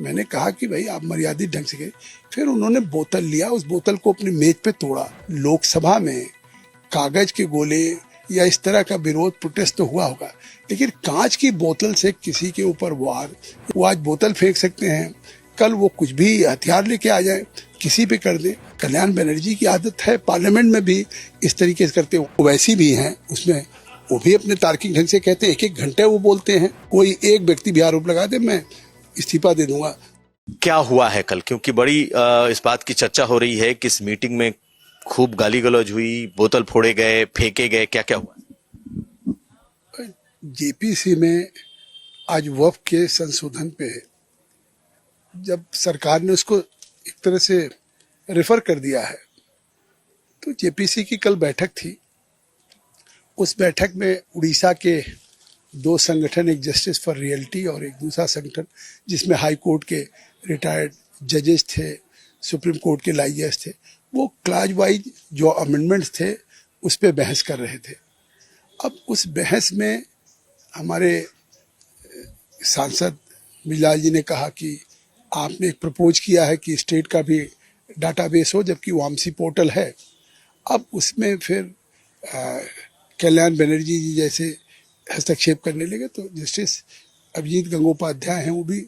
मैंने कहा कि भाई आप मर्यादित ढंग से करें। फिर उन्होंने बोतल लिया, उस बोतल को अपनी मेज पे तोड़ा। लोकसभा में कागज के गोले या इस तरह का विरोध प्रोटेस्ट तो हुआ होगा, लेकिन कांच की बोतल से किसी के ऊपर वार, वो आज बोतल फेंक सकते हैं, कल वो कुछ भी हथियार लेके आ जाए, किसी पे कर दे। कल्याण बनर्जी की आदत है पार्लियामेंट में भी इस तरीके से करते हैं। वैसी भी हैं उसमें, वो भी अपने तार्किक ढंग से कहते हैं, एक एक घंटे वो बोलते हैं। कोई एक व्यक्ति भी आरोप लगा दे, मैं इस्तीफा दे दूंगा। क्या हुआ है कल, क्योंकि बड़ी इस बात की चर्चा हो रही है कि इस मीटिंग में खूब गाली गलौज हुई, बोतल फोड़े गए, फेंके गए, क्या क्या हुआ? जेपीसी में आज वक्फ के संशोधन पे जब सरकार ने उसको एक तरह से रेफर कर दिया है, तो जेपीसी की कल बैठक थी। उस बैठक में उड़ीसा के दो संगठन, एक जस्टिस फॉर रियल्टी और एक दूसरा संगठन जिसमें हाई कोर्ट के रिटायर्ड जजेस थे, सुप्रीम कोर्ट के लाइजर्स थे, वो क्लाज वाइज जो अमेंडमेंट्स थे उस पर बहस कर रहे थे। अब उस बहस में हमारे सांसद मिलाल जी ने कहा कि आपने एक प्रपोज किया है कि स्टेट का भी डाटाबेस हो, जबकि वामसी पोर्टल है। अब उसमें फिर कल्याण बनर्जी जी जैसे हस्तक्षेप करने लगे, तो जस्टिस अभिजीत गंगोपाध्याय हैं, वो भी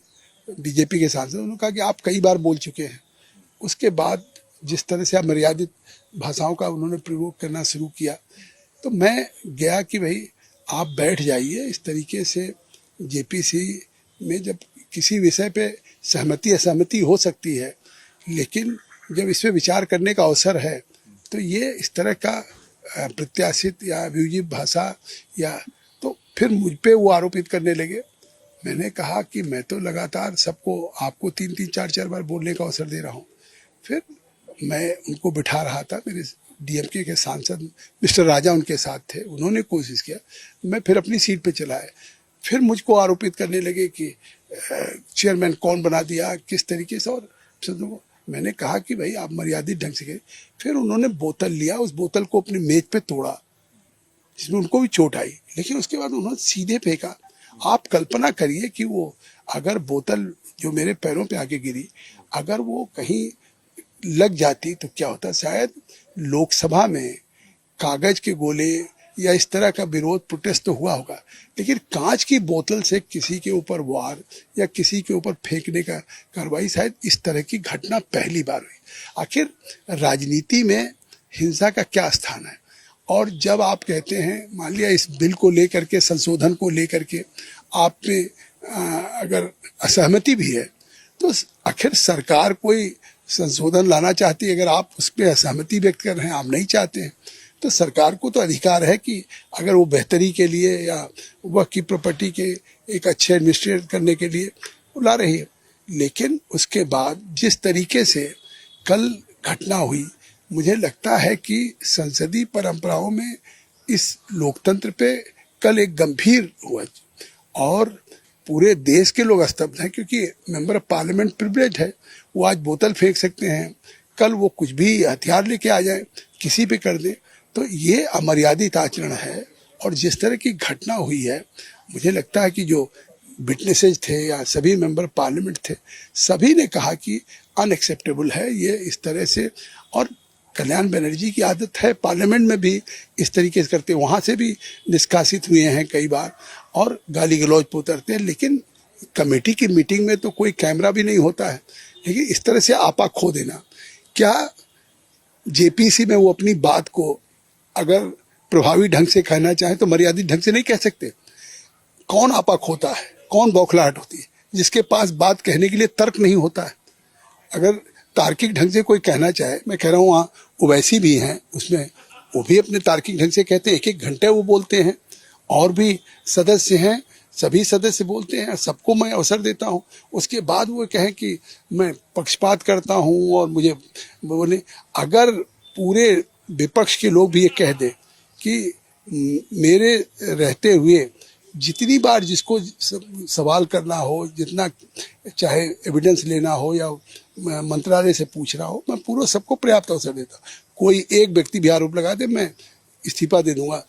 बीजेपी के सांसद, उन्होंने कहा कि आप कई बार बोल चुके हैं। उसके बाद जिस तरह से अमर्यादित भाषाओं का उन्होंने प्रयोग करना शुरू किया, तो मैं गया कि भाई आप बैठ जाइए। इस तरीके से जेपीसी में जब किसी विषय पे सहमति असहमति हो सकती है, लेकिन जब इस पे विचार करने का अवसर है, तो ये इस तरह का प्रत्याशित या अभियोजित भाषा या, तो फिर मुझ पे वो आरोपित करने लगे। मैंने कहा कि मैं तो लगातार सबको, आपको 3-3, 4-4 बार बोलने का अवसर दे रहा हूँ। फिर मैं उनको बिठा रहा था, मेरे डीएमके के सांसद मिस्टर राजा उनके साथ थे, उन्होंने कोशिश किया, मैं फिर अपनी सीट पे चला आया। फिर मुझको आरोपित करने लगे कि चेयरमैन कौन बना दिया, किस तरीके से, और मैंने कहा कि भाई आप मर्यादित ढंग से करें। फिर उन्होंने बोतल लिया, उस बोतल को अपनी मेज पे तोड़ा, जिसमें उनको भी चोट आई, लेकिन उसके बाद उन्होंने सीधे फेंका। आप कल्पना करिए कि वो अगर बोतल जो मेरे पैरों पे आके गिरी, अगर वो कहीं लग जाती तो क्या होता। शायद लोकसभा में कागज के गोले या इस तरह का विरोध प्रोटेस्ट तो हुआ होगा, लेकिन कांच की बोतल से किसी के ऊपर वार या किसी के ऊपर फेंकने का कार्रवाई, शायद इस तरह की घटना पहली बार हुई। आखिर राजनीति में हिंसा का क्या स्थान है? और जब आप कहते हैं, मान लिया इस बिल को लेकर के, संशोधन को लेकर के आप में अगर असहमति भी है, तो आखिर सरकार कोई संशोधन लाना चाहती है, अगर आप उस पर असहमति व्यक्त कर रहे हैं, आप नहीं चाहते हैं, तो सरकार को तो अधिकार है कि अगर वो बेहतरी के लिए या वह की प्रॉपर्टी के एक अच्छे एडमिनिस्ट्रेट करने के लिए वो ला रही है। लेकिन उसके बाद जिस तरीके से कल घटना हुई, मुझे लगता है कि संसदीय परंपराओं में इस लोकतंत्र पे कल एक गंभीर हुआ, और पूरे देश के लोग स्तब्ध हैं, क्योंकि मेंबर ऑफ पार्लियामेंट प्रिविलेज है, वो आज बोतल फेंक सकते हैं, कल वो कुछ भी हथियार लेके आ जाए, किसी पे कर दे। तो ये अमर्यादित आचरण है। और जिस तरह की घटना हुई है, मुझे लगता है कि जो विटनेसेज थे या सभी मेंबर पार्लियामेंट थे, सभी ने कहा कि अनएक्सेप्टेबल है ये इस तरह से। और कल्याण बनर्जी की आदत है पार्लियामेंट में भी इस तरीके से करते, वहाँ से भी निष्कासित हुए हैं कई बार और गाली गलौज पे उतरते हैं। लेकिन कमेटी की मीटिंग में तो कोई कैमरा भी नहीं होता है, लेकिन इस तरह से आपा खो देना, क्या जेपीसी में वो अपनी बात को अगर प्रभावी ढंग से कहना चाहे तो मर्यादित ढंग से नहीं कह सकते? कौन आपा खोता है, कौन बौखलाहट होती है? जिसके पास बात कहने के लिए तर्क नहीं होता है। अगर तार्किक ढंग से कोई कहना चाहे, मैं कह रहा हूँ वहाँ ओवैसी भी हैं, उसमें वो भी अपने तार्किक ढंग से कहते हैं, एक एक घंटे वो बोलते हैं, और भी सदस्य हैं, सभी सदस्य बोलते हैं, सबको मैं अवसर देता हूँ। उसके बाद वो कहें कि मैं पक्षपात करता हूँ और मुझे बोले, अगर पूरे विपक्ष के लोग भी ये कह दें कि मेरे रहते हुए जितनी बार जिसको सवाल करना हो, जितना चाहे एविडेंस लेना हो या मंत्रालय से पूछना हो, मैं पूरा सबको पर्याप्त अवसर देता हूँ। कोई एक व्यक्ति भी आरोप लगा दे, मैं इस्तीफा दे दूंगा।